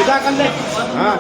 Bidakan deh. Nah.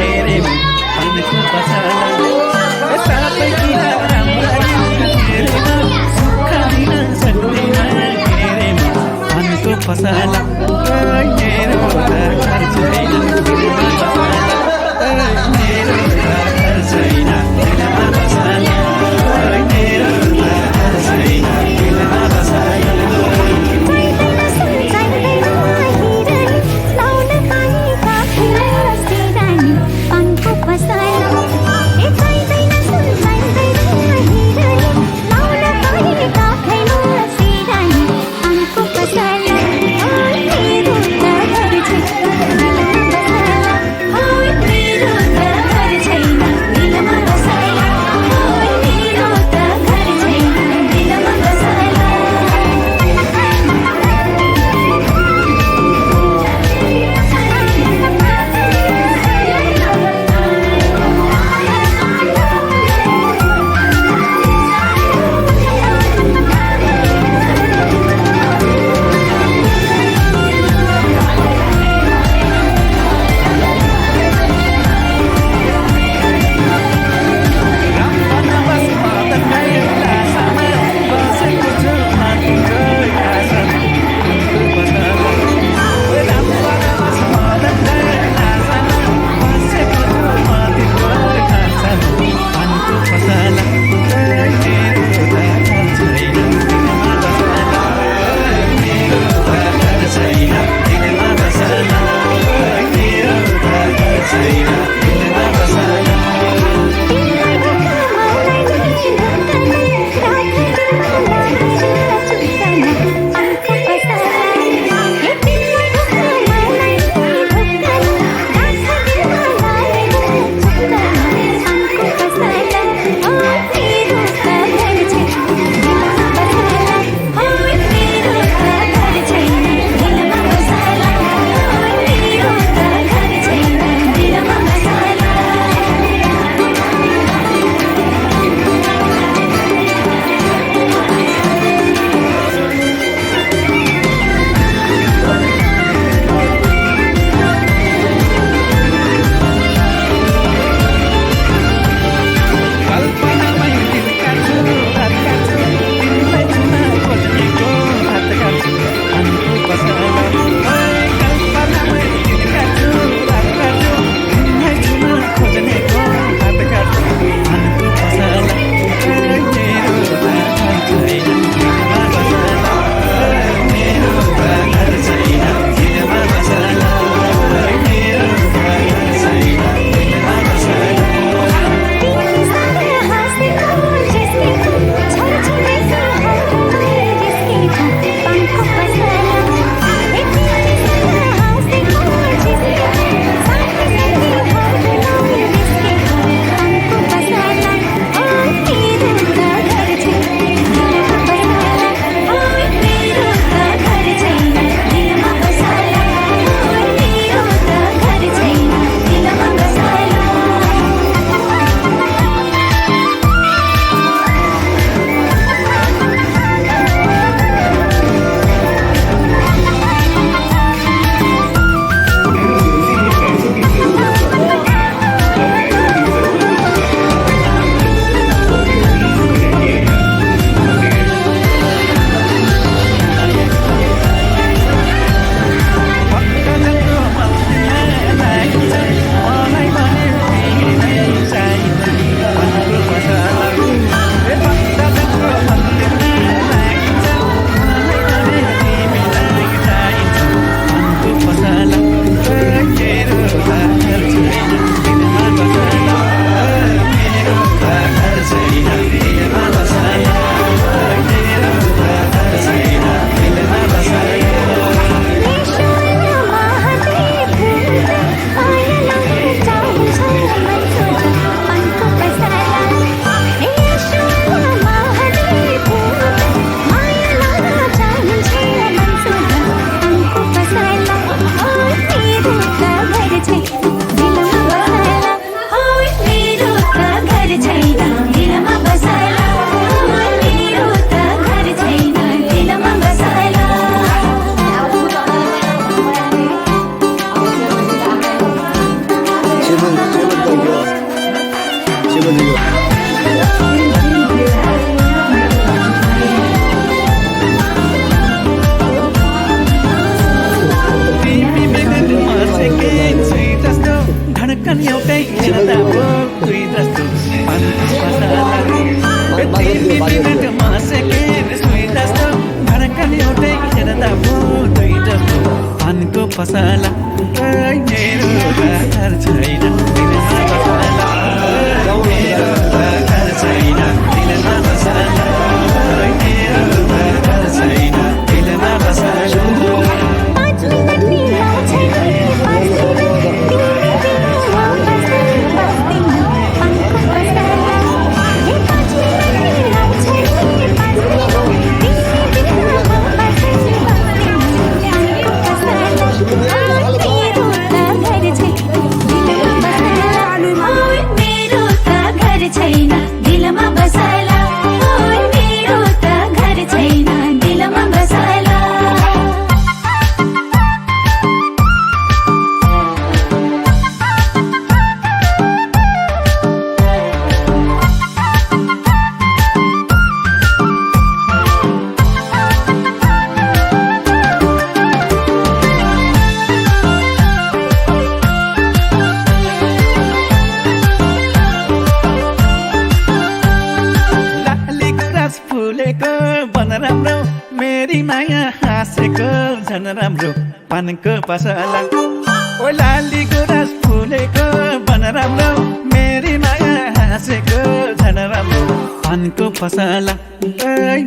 Kirim, पानको पसला मेरो घर छैन दिलमा बसला मेरो घर छैन दिलमा बसला मेरो घर छैन दिलमा बसला फुलेको बन राम्रो मेरी माया हाँसेको झन राम्रो पानको पसला ओ लाली गुराँस फुलेको बन राम्रो मेरी माया हाँसेको झन राम्रो पानको पसला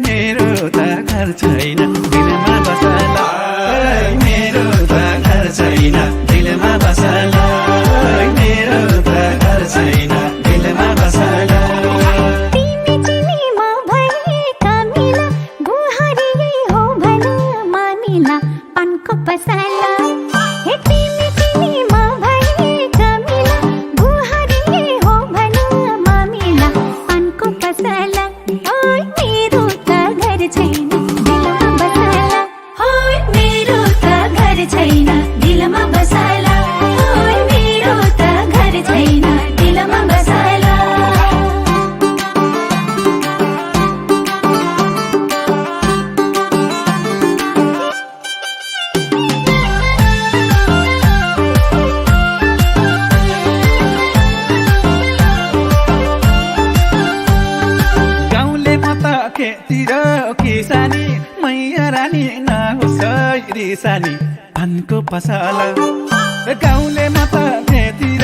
मेरो त घर छैन दिलमा बसला मेरो त घर छैन दिलमा बसला मेरो त घर छैन दिलमा बसला खेतीर किसानी मैया रानी नहोस् रिसानी पानको पसला गाउँले म त खेतीर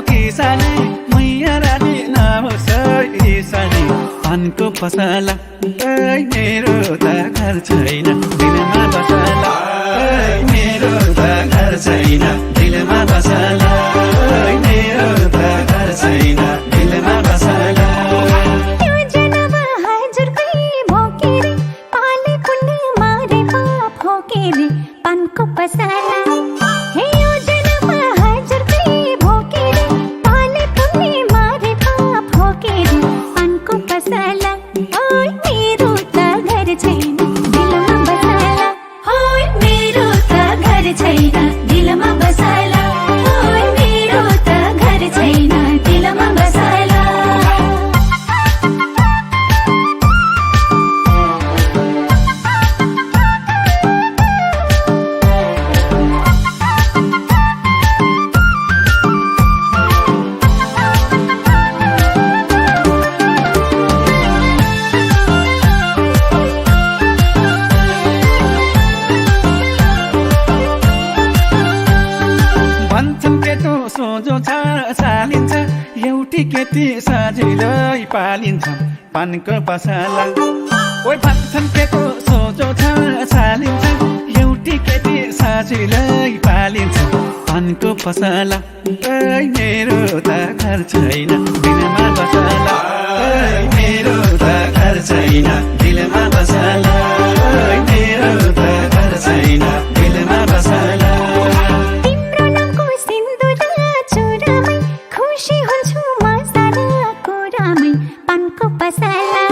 किसानी मैया रानी नहोस् रिसानी पानको पसला मेरो त घर छैन दिलमा बसला मेरो त घर छैन दिलमा बसला मेरो त घर छैन दिलमा बसला पानको पसला हे योजना हजुर कहीं भोके रे पाले पुण्य मारे पाप होके रे पानको पसला ओय मेरो त घर छैन दिलमा बसला ओय मेरो त घर छैन दिलमा बसला ओय मेरो त घर छैन दिलमा बसला भन्छन् केटो सोझो छ सालिन्छ एउटी केटी सजिलै पालिन्छ पानको पसला ओइ भन्छन् केटो सोझो छ सालिन्छ एउटी केटी सजिलै पालिन्छ पानको पसला मेरो त घर छैन दिलमा बसला मेरो त घर छैन दिलमा बसला मेरो त घर छैन दिलमा बसला खुशी हुन्छु म सारा कुरामै पानको पसला